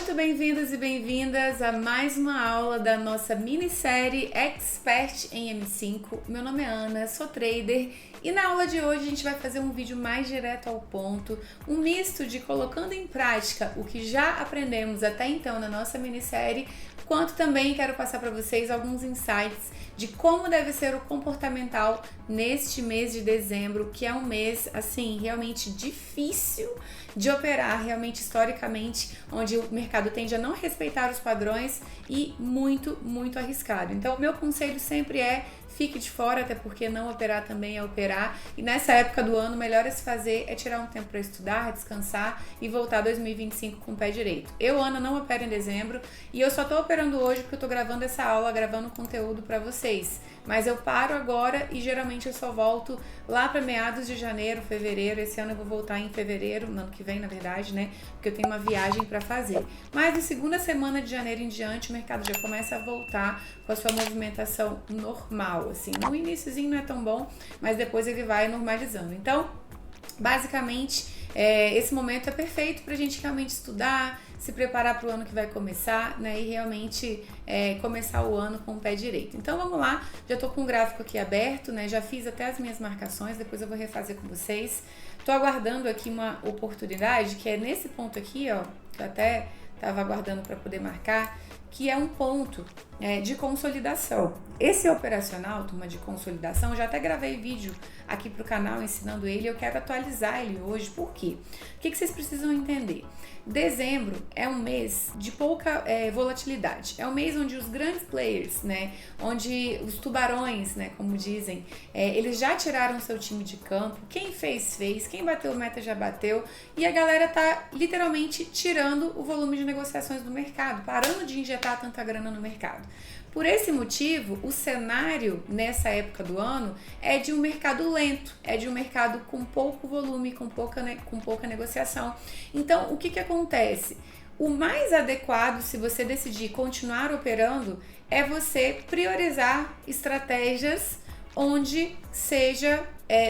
Muito bem-vindos e bem-vindas a mais uma aula da nossa minissérie Expert em M5. Meu nome é Ana, sou trader e na aula de hoje a gente vai fazer um vídeo mais direto ao ponto, um misto de colocando em prática o que já aprendemos até então na nossa minissérie, quanto também quero passar para vocês alguns insights de como deve ser o comportamental neste mês de dezembro, que é um mês, assim, realmente difícil de operar, realmente historicamente, onde o mercado tende a não respeitar os padrões e muito arriscado. Então, o meu conselho sempre é fique de fora, até porque não operar também é operar. E nessa época do ano, o melhor a se fazer é tirar um tempo para estudar, descansar e voltar 2025 com o pé direito. Eu, Ana, não opero em dezembro e eu só tô operando hoje porque eu tô gravando essa aula, gravando conteúdo para vocês. Mas eu paro agora e geralmente eu só volto lá para meados de janeiro, fevereiro. Esse ano eu vou voltar em fevereiro, no ano que vem, na verdade, né? Porque eu tenho uma viagem para fazer. Mas de segunda semana de janeiro em diante, o mercado já começa a voltar com a sua movimentação normal, assim. No iniciozinho não é tão bom, mas depois ele vai normalizando. Então, basicamente, esse momento é perfeito para a gente realmente estudar, se preparar para o ano que vai começar, né, e realmente começar o ano com o pé direito. Então vamos lá, já estou com o gráfico aqui aberto, né, já fiz até as minhas marcações, depois eu vou refazer com vocês. Estou aguardando aqui uma oportunidade, que é nesse ponto aqui, ó, que eu até estava aguardando para poder marcar, que é um ponto de consolidação. Esse operacional, turma, de consolidação, eu já até gravei vídeo aqui para o canal ensinando ele, eu quero atualizar ele hoje. Por quê? O que vocês precisam entender? Dezembro é um mês de pouca volatilidade, é um mês onde os grandes players, né, onde os tubarões, né, como dizem, eles já tiraram seu time de campo, quem fez, quem bateu meta já bateu, e a galera tá literalmente tirando o volume de negociações do mercado, parando de injetar tanta grana no mercado. Por esse motivo, o cenário nessa época do ano é de um mercado lento, é de um mercado com pouco volume, com pouca negociação. Então, o que acontece? O mais adequado, se você decidir continuar operando, é você priorizar estratégias onde seja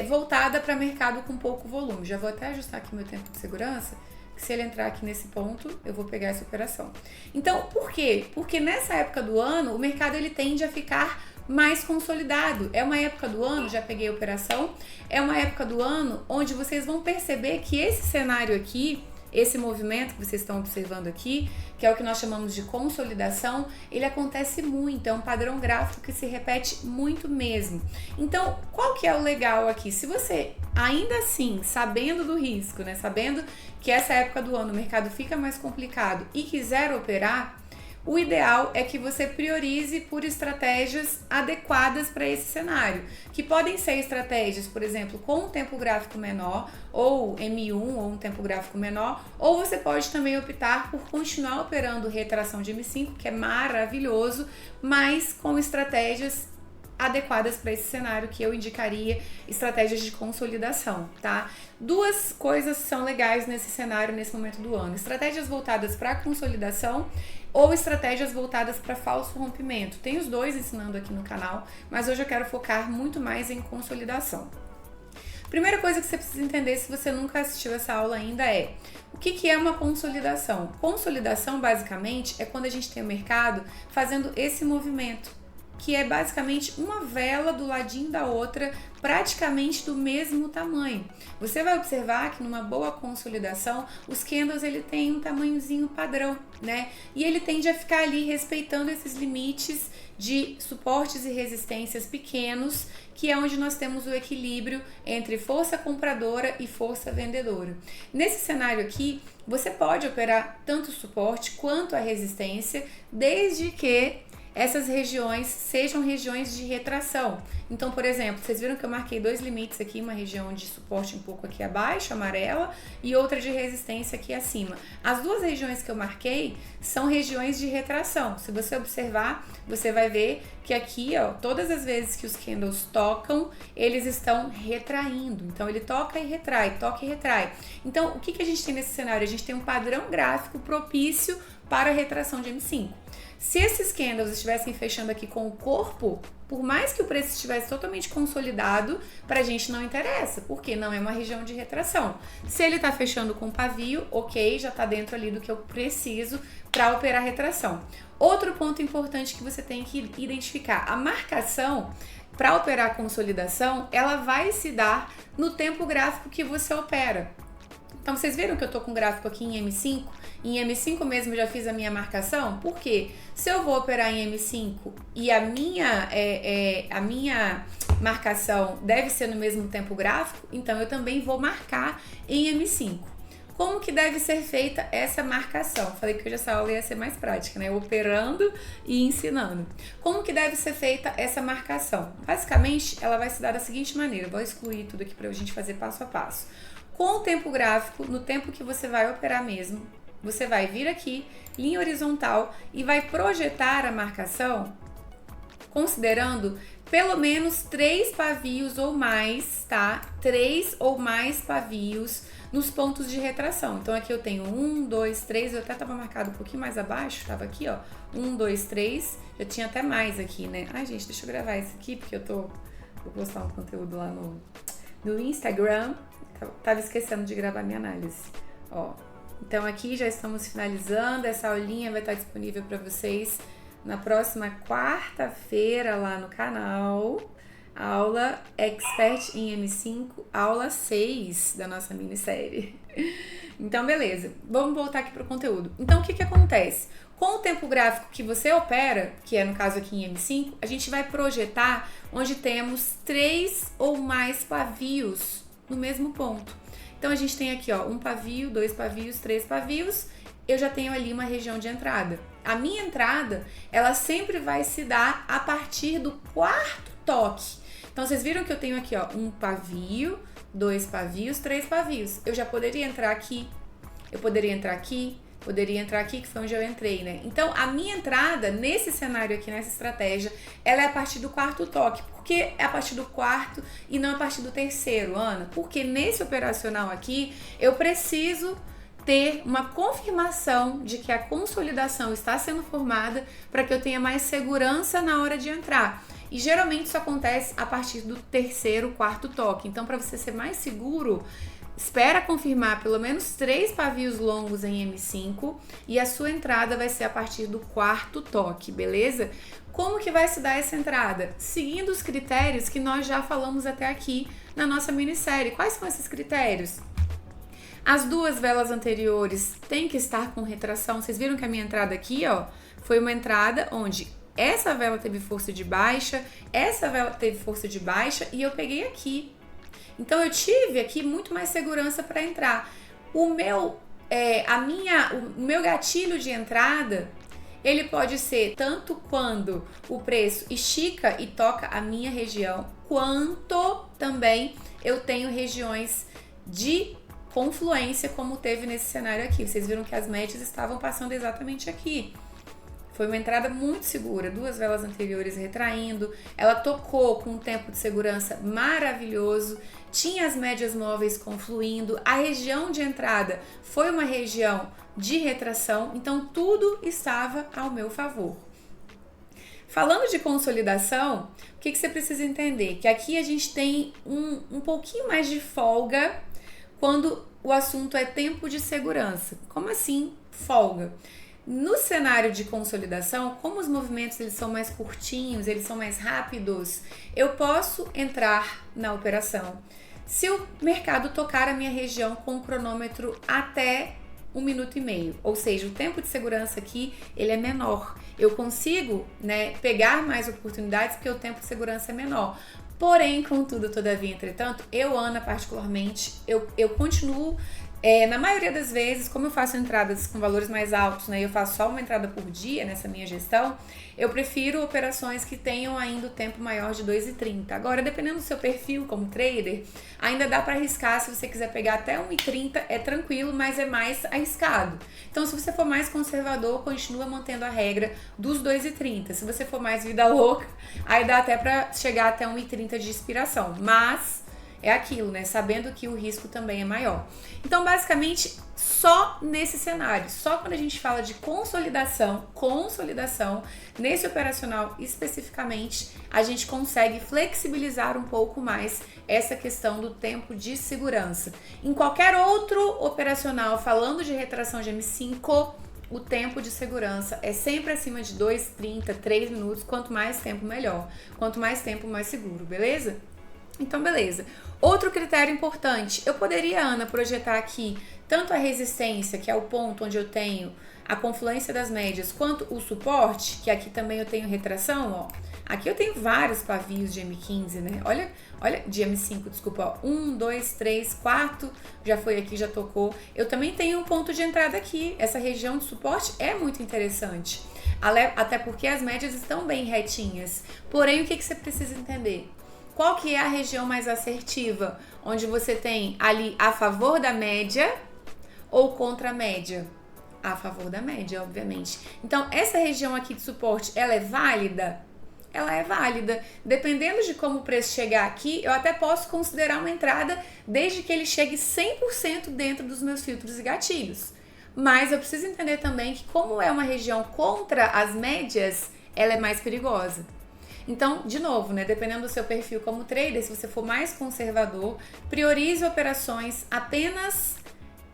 voltada para mercado com pouco volume. Já vou até ajustar aqui meu tempo de segurança. Se ele entrar aqui nesse ponto, eu vou pegar essa operação. Então, por quê? Porque nessa época do ano, o mercado ele tende a ficar mais consolidado. É uma época do ano, já peguei a operação, é uma época do ano onde vocês vão perceber que esse cenário aqui, esse movimento que vocês estão observando aqui, que é o que nós chamamos de consolidação, ele acontece muito, é um padrão gráfico que se repete muito mesmo. Então, qual que é o legal aqui? Se você, ainda assim, sabendo do risco, né, sabendo que essa época do ano o mercado fica mais complicado e quiser operar, o ideal é que você priorize por estratégias adequadas para esse cenário, que podem ser estratégias, por exemplo, com um tempo gráfico menor, ou M1, ou um tempo gráfico menor, ou você pode também optar por continuar operando retração de M5, que é maravilhoso, mas com estratégias adequadas para esse cenário, que eu indicaria estratégias de consolidação, tá? Duas coisas são legais nesse cenário, nesse momento do ano: estratégias voltadas para consolidação ou estratégias voltadas para falso rompimento. Tem os dois ensinando aqui no canal, mas hoje eu quero focar muito mais em consolidação. Primeira coisa que você precisa entender, se você nunca assistiu essa aula ainda, é o que é uma consolidação. Consolidação, basicamente, é quando a gente tem o mercado fazendo esse movimento, que é basicamente uma vela do ladinho da outra, praticamente do mesmo tamanho. Você vai observar que numa boa consolidação, os candles ele tem um tamanhozinho padrão, né? E ele tende a ficar ali respeitando esses limites de suportes e resistências pequenos, que é onde nós temos o equilíbrio entre força compradora e força vendedora. Nesse cenário aqui, você pode operar tanto o suporte quanto a resistência, desde que essas regiões sejam regiões de retração. Então, por exemplo, vocês viram que eu marquei dois limites aqui, uma região de suporte um pouco aqui abaixo, amarela, e outra de resistência aqui acima. As duas regiões que eu marquei são regiões de retração. Se você observar, você vai ver que aqui, ó, todas as vezes que os candles tocam, eles estão retraindo. Então, ele toca e retrai, toca e retrai. Então, o que a gente tem nesse cenário? A gente tem um padrão gráfico propício para a retração de M5. Se esses candles estivessem fechando aqui com o corpo, por mais que o preço estivesse totalmente consolidado, pra gente não interessa, porque não é uma região de retração. Se ele tá fechando com pavio, ok, já tá dentro ali do que eu preciso para operar retração. Outro ponto importante que você tem que identificar, a marcação para operar consolidação, ela vai se dar no tempo gráfico que você opera. Então, vocês viram que eu tô com o gráfico aqui em M5? Em M5 mesmo já fiz a minha marcação? Por quê? Se eu vou operar em M5 e a minha marcação deve ser no mesmo tempo gráfico, então eu também vou marcar em M5. Como que deve ser feita essa marcação? Falei que hoje essa aula ia ser mais prática, né? Operando e ensinando. Como que deve ser feita essa marcação? Basicamente, ela vai se dar da seguinte maneira. Eu vou excluir tudo aqui para a gente fazer passo a passo. Com o tempo gráfico, no tempo que você vai operar mesmo, você vai vir aqui, linha horizontal, e vai projetar a marcação considerando pelo menos 3 pavios ou mais, tá? 3 ou mais pavios nos pontos de retração. Então aqui eu tenho 1, 2, 3, eu até tava marcado um pouquinho mais abaixo, tava aqui, ó, 1, 2, 3, já tinha até mais aqui, né? Ai, gente, deixa eu gravar isso aqui, porque vou postar um conteúdo lá no Instagram. Tava esquecendo de gravar minha análise, ó. Então aqui já estamos finalizando, essa aulinha vai estar disponível para vocês na próxima quarta-feira lá no canal, aula Expert em M5, aula 6 da nossa minissérie. Então beleza, vamos voltar aqui para o conteúdo. Então o que que acontece? Com o tempo gráfico que você opera, que é no caso aqui em M5, a gente vai projetar onde temos 3 ou mais pavios no mesmo ponto. Então a gente tem aqui, ó, 1 pavio, 2 pavios, 3 pavios, eu já tenho ali uma região de entrada. A minha entrada, ela sempre vai se dar a partir do 4º toque. Então vocês viram que eu tenho aqui, ó, 1 pavio, 2 pavios, 3 pavios. Eu já poderia entrar aqui, eu poderia entrar aqui, que foi onde eu entrei, né? Então, a minha entrada nesse cenário aqui, nessa estratégia, ela é a partir do 4º toque. Por que é a partir do 4º e não a partir do 3º, Ana? Porque nesse operacional aqui, eu preciso ter uma confirmação de que a consolidação está sendo formada para que eu tenha mais segurança na hora de entrar. E geralmente isso acontece a partir do 3º, 4º toque. Então, para você ser mais seguro, espera confirmar pelo menos 3 pavios longos em M5 e a sua entrada vai ser a partir do 4º toque, beleza? Como que vai se dar essa entrada? Seguindo os critérios que nós já falamos até aqui na nossa minissérie. Quais são esses critérios? As 2 velas anteriores têm que estar com retração. Vocês viram que a minha entrada aqui, ó, foi uma entrada onde essa vela teve força de baixa, essa vela teve força de baixa e eu peguei aqui. Então eu tive aqui muito mais segurança para entrar. O meu gatilho de entrada, ele pode ser tanto quando o preço estica e toca a minha região, quanto também eu tenho regiões de confluência, como teve nesse cenário aqui. Vocês viram que as médias estavam passando exatamente aqui. Foi uma entrada muito segura, 2 velas anteriores retraindo, ela tocou com um tempo de segurança maravilhoso, tinha as médias móveis confluindo, a região de entrada foi uma região de retração, então tudo estava ao meu favor. Falando de consolidação, o que você precisa entender? Que aqui a gente tem um pouquinho mais de folga quando o assunto é tempo de segurança. Como assim folga? No cenário de consolidação, como os movimentos eles são mais curtinhos, eles são mais rápidos, eu posso entrar na operação. Se o mercado tocar a minha região com o cronômetro até 1 minuto e meio, ou seja, o tempo de segurança aqui ele é menor. Eu consigo, né, pegar mais oportunidades porque o tempo de segurança é menor. Porém, contudo, todavia, entretanto, eu, Ana, particularmente, eu continuo, na maioria das vezes, como eu faço entradas com valores mais altos, né, eu faço só uma entrada por dia nessa minha gestão, eu prefiro operações que tenham ainda o tempo maior de 2,30. Agora, dependendo do seu perfil como trader, ainda dá para arriscar. Se você quiser pegar até 1,30, é tranquilo, mas é mais arriscado. Então, se você for mais conservador, continua mantendo a regra dos 2,30. Se você for mais vida louca, aí dá até para chegar até 1,30 de expiração. Mas é aquilo, né? Sabendo que o risco também é maior. Então, basicamente, só nesse cenário, só quando a gente fala de consolidação, nesse operacional especificamente, a gente consegue flexibilizar um pouco mais essa questão do tempo de segurança. Em qualquer outro operacional, falando de retração de M5, o tempo de segurança é sempre acima de 2,30, 3 minutos, quanto mais tempo melhor, quanto mais tempo mais seguro, beleza? Então, beleza. Outro critério importante, eu poderia, Ana, projetar aqui tanto a resistência, que é o ponto onde eu tenho a confluência das médias, quanto o suporte, que aqui também eu tenho retração, ó. Aqui eu tenho vários pavios de M15, né? Olha, de M5, desculpa, ó. 1, 2, 3, 4, já foi aqui, já tocou. Eu também tenho um ponto de entrada aqui. Essa região de suporte é muito interessante. Até porque as médias estão bem retinhas. Porém, o que você precisa entender? Qual que é a região mais assertiva? Onde você tem ali a favor da média ou contra a média? A favor da média, obviamente. Então, essa região aqui de suporte, ela é válida? Ela é válida. Dependendo de como o preço chegar aqui, eu até posso considerar uma entrada desde que ele chegue 100% dentro dos meus filtros e gatilhos. Mas eu preciso entender também que como é uma região contra as médias, ela é mais perigosa. Então, de novo, né, dependendo do seu perfil como trader, se você for mais conservador, priorize operações apenas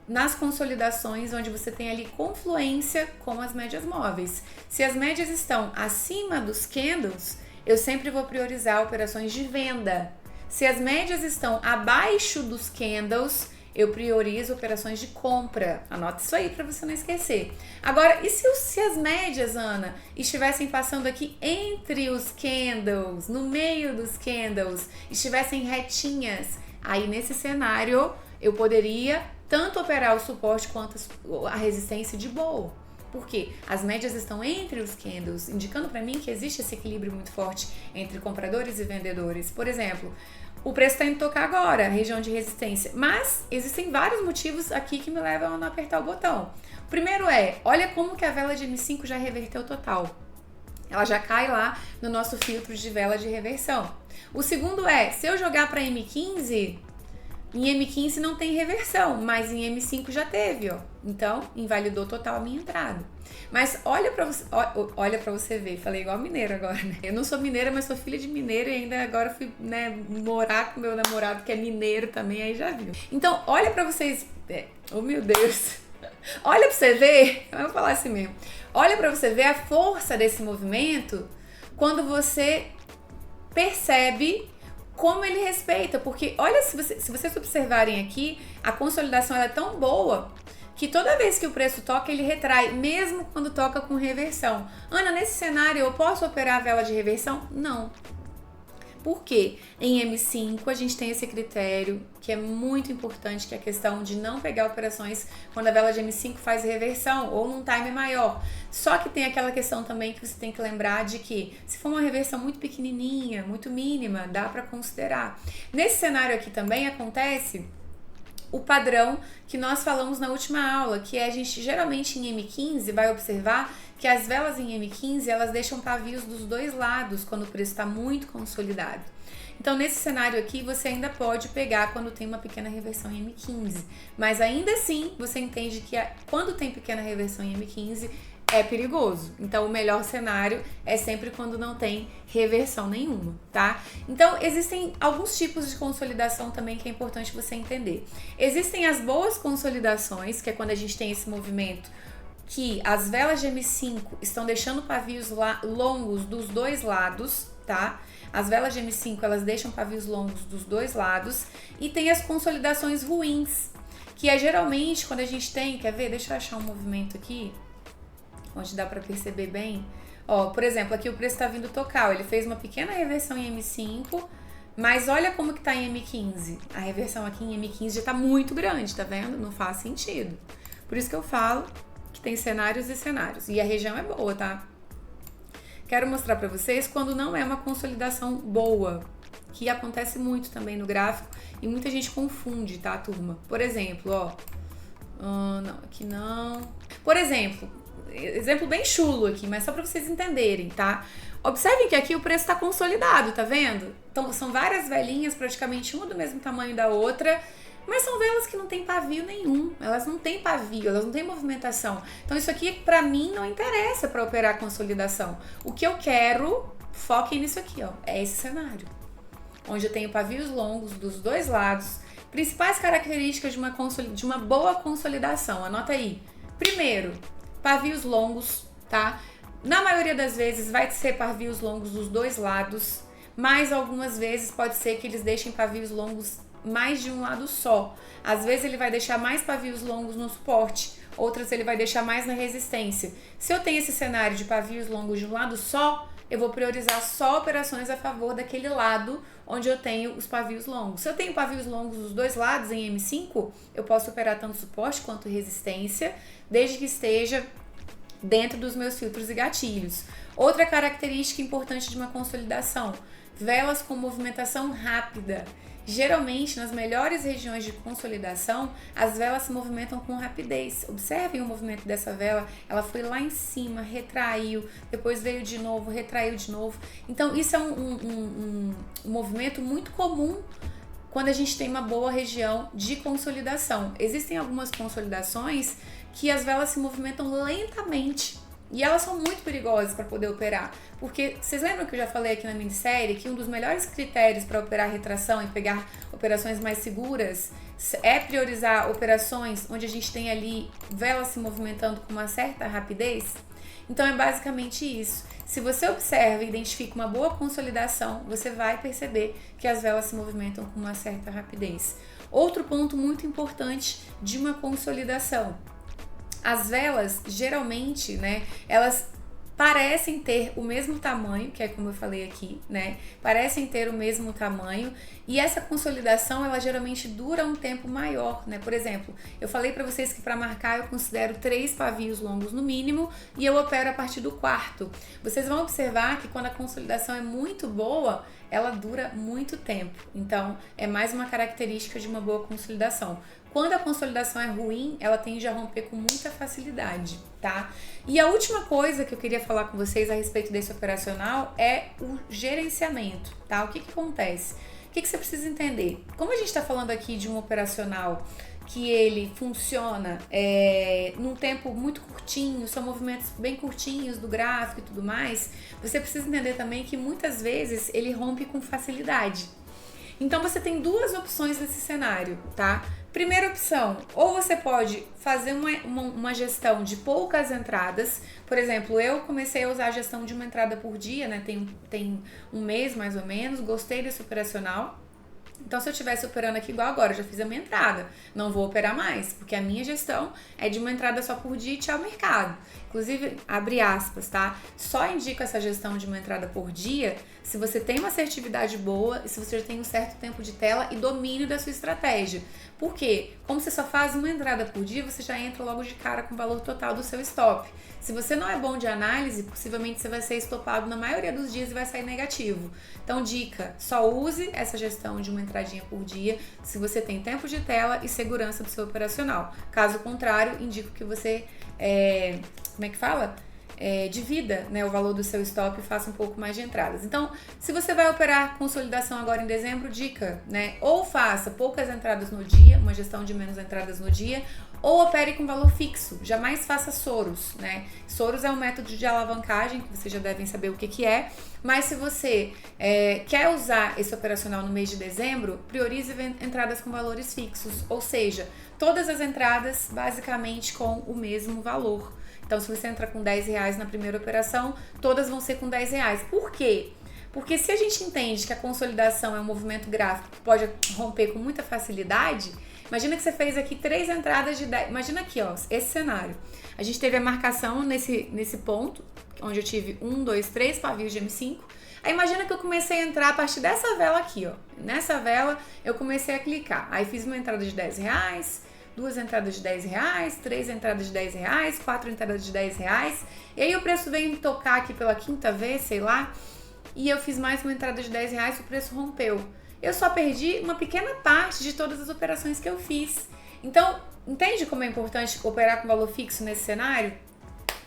nas consolidações onde você tem ali confluência com as médias móveis. Se as médias estão acima dos candles, eu sempre vou priorizar operações de venda. Se as médias estão abaixo dos candles, eu priorizo operações de compra. Anota isso aí para você não esquecer. Agora, e se as médias, Ana, estivessem passando aqui entre os candles, no meio dos candles, estivessem retinhas? Aí, nesse cenário, eu poderia tanto operar o suporte quanto a resistência de boa. Por quê? As médias estão entre os candles, indicando para mim que existe esse equilíbrio muito forte entre compradores e vendedores. Por exemplo, o preço está indo tocar agora, região de resistência, mas existem vários motivos aqui que me levam a não apertar o botão. O primeiro é, olha como que a vela de M5 já reverteu total. Ela já cai lá no nosso filtro de vela de reversão. O segundo é, se eu jogar para M15... Em M15 não tem reversão, mas em M5 já teve, ó. Então, invalidou total a minha entrada. Mas olha pra você ver, falei igual mineiro agora, né? Eu não sou mineira, mas sou filha de mineiro e ainda agora fui, né, morar com meu namorado que é mineiro também, aí já viu. Então, olha pra vocês... Oh, meu Deus! Olha pra você ver, vamos falar assim mesmo. Olha pra você ver a força desse movimento quando você percebe como ele respeita, porque olha, se vocês observarem aqui, a consolidação ela é tão boa que toda vez que o preço toca, ele retrai, mesmo quando toca com reversão. Ana, nesse cenário eu posso operar a vela de reversão? Não. Por quê? Em M5 a gente tem esse critério que é muito importante, que é a questão de não pegar operações quando a vela de M5 faz reversão ou num time maior. Só que tem aquela questão também que você tem que lembrar de que se for uma reversão muito pequenininha, muito mínima, dá para considerar. Nesse cenário aqui também acontece o padrão que nós falamos na última aula, que é a gente geralmente em M15 vai observar que as velas em M15 elas deixam pavios dos dois lados quando o preço está muito consolidado. Então nesse cenário aqui você ainda pode pegar quando tem uma pequena reversão em M15, mas ainda assim você entende que quando tem pequena reversão em M15 é perigoso. Então o melhor cenário é sempre quando não tem reversão nenhuma, tá? Então existem alguns tipos de consolidação também que é importante você entender. Existem as boas consolidações, que é quando a gente tem esse movimento que as velas de M5 estão deixando pavios longos dos dois lados, tá? As velas de M5 elas deixam pavios longos dos dois lados e tem as consolidações ruins, que é geralmente quando a gente tem, quer ver? Deixa eu achar um movimento aqui onde dá para perceber bem. Ó, por exemplo, aqui o preço está vindo tocar, ó, ele fez uma pequena reversão em M5, mas olha como que tá em M15. A reversão aqui em M15 já tá muito grande, tá vendo? Não faz sentido. Por isso que eu falo que tem cenários e cenários. E a região é boa, tá? Quero mostrar para vocês quando não é uma consolidação boa, que acontece muito também no gráfico e muita gente confunde, tá, turma? Por exemplo, ó. Não, aqui não. Por exemplo, exemplo bem chulo aqui, mas só para vocês entenderem, tá? Observem que aqui o preço está consolidado, tá vendo? Então são várias velinhas, praticamente uma do mesmo tamanho da outra, mas são velas que não tem pavio nenhum, elas não têm pavio, elas não têm movimentação. Então isso aqui para mim não interessa para operar a consolidação. O que eu quero, foquem nisso aqui, ó, é esse cenário, onde eu tenho pavios longos dos dois lados. Principais características de uma boa consolidação, anota aí. Primeiro, pavios longos, tá? Na maioria das vezes vai ser pavios longos dos dois lados, mas algumas vezes pode ser que eles deixem pavios longos mais de um lado só. Às vezes ele vai deixar mais pavios longos no suporte, outras ele vai deixar mais na resistência. Se eu tenho esse cenário de pavios longos de um lado só, eu vou priorizar só operações a favor daquele lado onde eu tenho os pavios longos. Se eu tenho pavios longos dos dois lados em M5, eu posso operar tanto suporte quanto resistência, desde que esteja dentro dos meus filtros e gatilhos. Outra característica importante de uma consolidação: velas com movimentação rápida. Geralmente, nas melhores regiões de consolidação, as velas se movimentam com rapidez. Observem o movimento dessa vela, ela foi lá em cima, retraiu, depois veio de novo, retraiu de novo. Então, isso é um movimento muito comum quando a gente tem uma boa região de consolidação. Existem algumas consolidações que as velas se movimentam lentamente. E elas são muito perigosas para poder operar, porque vocês lembram que eu já falei aqui na minissérie que um dos melhores critérios para operar retração e pegar operações mais seguras é priorizar operações onde a gente tem ali velas se movimentando com uma certa rapidez? Então é basicamente isso. Se você observa e identifica uma boa consolidação, você vai perceber que as velas se movimentam com uma certa rapidez. Outro ponto muito importante de uma consolidação: as velas, geralmente, né, elas parecem ter o mesmo tamanho, que é como eu falei aqui, né, parecem ter o mesmo tamanho, e essa consolidação, ela geralmente dura um tempo maior, né. Por exemplo, eu falei para vocês que para marcar eu considero 3 pavios longos no mínimo, e eu opero a partir do quarto. Vocês vão observar que quando a consolidação é muito boa, ela dura muito tempo. Então, é mais uma característica de uma boa consolidação. Quando a consolidação é ruim, ela tende a romper com muita facilidade, tá? E a última coisa que eu queria falar com vocês a respeito desse operacional é o gerenciamento, tá? O que acontece? O que você precisa entender? Como a gente está falando aqui de um operacional que ele funciona num tempo muito curtinho, são movimentos bem curtinhos do gráfico e tudo mais, você precisa entender também que muitas vezes ele rompe com facilidade. Então você tem duas opções nesse cenário, tá? Primeira opção, ou você pode fazer uma gestão de poucas entradas. Por exemplo, eu comecei a usar a gestão de uma entrada por dia, né? Tem um mês mais ou menos, gostei desse operacional. Então, se eu estivesse operando aqui igual agora, eu já fiz a minha entrada, não vou operar mais, porque a minha gestão é de uma entrada só por dia e tchau mercado. Inclusive, abre aspas, tá? Só indico essa gestão de uma entrada por dia se você tem uma assertividade boa e se você já tem um certo tempo de tela e domínio da sua estratégia. Por quê? Como você só faz uma entrada por dia, você já entra logo de cara com o valor total do seu stop. Se você não é bom de análise, possivelmente você vai ser estopado na maioria dos dias e vai sair negativo. Então, dica, só use essa gestão de uma entradinha por dia se você tem tempo de tela e segurança do seu operacional. Caso contrário, indico que você, divida, né, o valor do seu stop e faça um pouco mais de entradas. Então, se você vai operar consolidação agora em dezembro, dica, né, ou faça poucas entradas no dia, uma gestão de menos entradas no dia, ou opere com valor fixo, jamais faça Soros, né? Soros é um método de alavancagem, que vocês já devem saber o que é, mas se você quer usar esse operacional no mês de dezembro, priorize entradas com valores fixos, ou seja, todas as entradas basicamente com o mesmo valor. Então, se você entra com R$10 na primeira operação, todas vão ser com R$10. Por quê? Porque se a gente entende que a consolidação é um movimento gráfico que pode romper com muita facilidade, imagina que você fez aqui 3 entradas de 10. Imagina aqui, ó, esse cenário. A gente teve a marcação nesse ponto, onde eu tive 1, 2, 3 pavios de M5. Aí imagina que eu comecei a entrar a partir dessa vela aqui, ó. Nessa vela eu comecei a clicar. Aí fiz uma entrada de R$10, 2 entradas de R$10, 3 entradas de R$10, 4 entradas de R$10. E aí o preço veio me tocar aqui pela 5ª vez, sei lá. E eu fiz mais uma entrada de R$10, o preço rompeu. Eu só perdi uma pequena parte de todas as operações que eu fiz. Então, entende como é importante operar com valor fixo nesse cenário?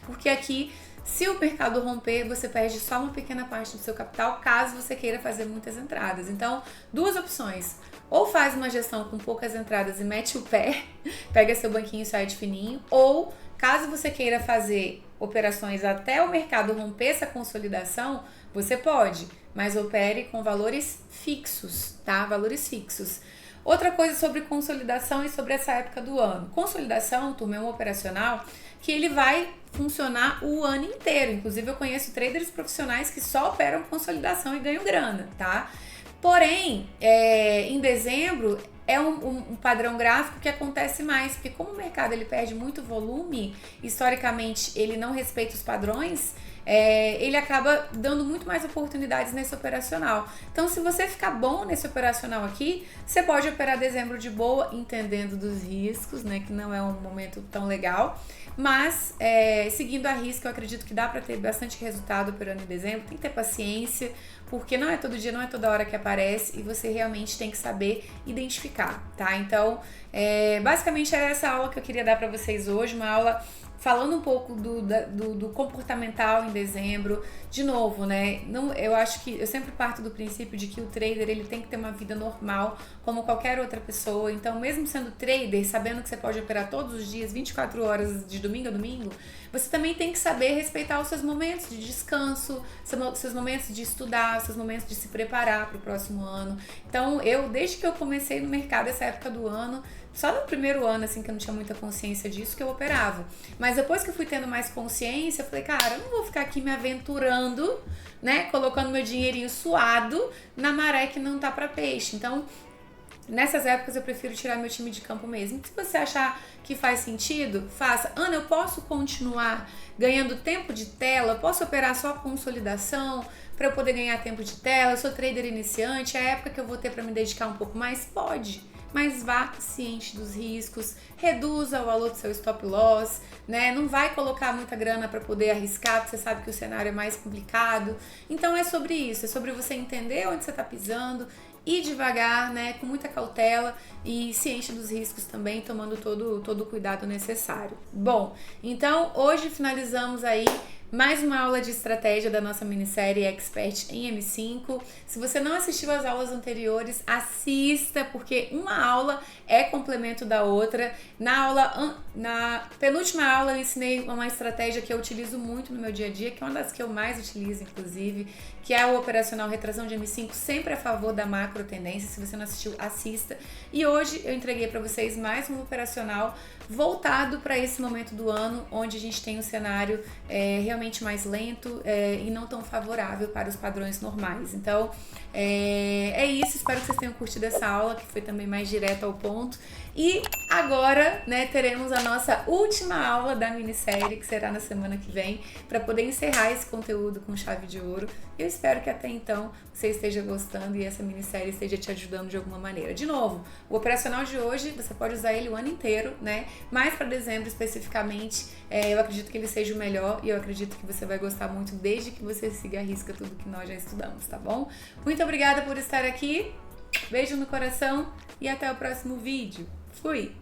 porque aqui, se o mercado romper, você perde só uma pequena parte do seu capital, caso você queira fazer muitas entradas. Então, duas opções. Ou faz uma gestão com poucas entradas e mete o pé, pega seu banquinho e sai de fininho, ou caso você queira fazer operações até o mercado romper essa consolidação, você pode, mas opere com valores fixos, tá? Valores fixos. Outra coisa sobre consolidação e sobre essa época do ano. Consolidação, turma, é um operacional que ele vai funcionar o ano inteiro. Inclusive, eu conheço traders profissionais que só operam consolidação e ganham grana, tá? Porém, em dezembro é um padrão gráfico que acontece mais, porque como o mercado ele perde muito volume, historicamente ele não respeita os padrões, ele acaba dando muito mais oportunidades nesse operacional. Então, se você ficar bom nesse operacional aqui, você pode operar dezembro de boa, entendendo dos riscos, né, que não é um momento tão legal, mas seguindo a risca, eu acredito que dá para ter bastante resultado operando em dezembro. Tem que ter paciência, porque não é todo dia, não é toda hora que aparece, e você realmente tem que saber identificar, tá? Então, basicamente era essa aula que eu queria dar para vocês hoje, uma aula falando um pouco do comportamental em dezembro. De novo, né? Eu acho que eu sempre parto do princípio de que o trader ele tem que ter uma vida normal, como qualquer outra pessoa. Então, mesmo sendo trader, sabendo que você pode operar todos os dias, 24 horas, de domingo a domingo, você também tem que saber respeitar os seus momentos de descanso, seus momentos de estudar, seus momentos de se preparar para o próximo ano. Então, desde que eu comecei no mercado, essa época do ano, só no primeiro ano, assim, que eu não tinha muita consciência disso, que eu operava. Mas depois que eu fui tendo mais consciência, eu falei, cara, eu não vou ficar aqui me aventurando, né, colocando meu dinheirinho suado na maré que não tá pra peixe. Então, nessas épocas eu prefiro tirar meu time de campo mesmo. Se você achar que faz sentido, faça. Ana, eu posso continuar ganhando tempo de tela? Eu posso operar só a consolidação para eu poder ganhar tempo de tela? Eu sou trader iniciante, é a época que eu vou ter para me dedicar um pouco mais? Pode. Mas vá ciente dos riscos, reduza o valor do seu stop loss, né? Não vai colocar muita grana para poder arriscar, porque você sabe que o cenário é mais complicado. Então é sobre isso, é sobre você entender onde você está pisando, ir devagar, né? Com muita cautela e ciente dos riscos também, tomando todo o cuidado necessário. Bom, então hoje finalizamos aí mais uma aula de estratégia da nossa minissérie Expert em M5. Se você não assistiu às aulas anteriores, assista, porque uma aula é complemento da outra. Na penúltima aula eu ensinei uma estratégia que eu utilizo muito no meu dia a dia, que é uma das que eu mais utilizo, inclusive, que é o operacional retração de M5, sempre a favor da macro tendência. Se você não assistiu, assista. E hoje eu entreguei para vocês mais um operacional voltado para esse momento do ano, onde a gente tem um cenário realmente mais lento e não tão favorável para os padrões normais. Então, é isso. Espero que vocês tenham curtido essa aula, que foi também mais direto ao ponto. E agora, né, teremos a nossa última aula da minissérie, que será na semana que vem, para poder encerrar esse conteúdo com chave de ouro. Eu espero que até então você esteja gostando e essa minissérie esteja te ajudando de alguma maneira. De novo, o operacional de hoje, você pode usar ele o ano inteiro, né? Mas para dezembro especificamente, eu acredito que ele seja o melhor e eu acredito que você vai gostar muito desde que você siga a risca tudo que nós já estudamos, tá bom? Muito obrigada por estar aqui, beijo no coração e até o próximo vídeo. Fui!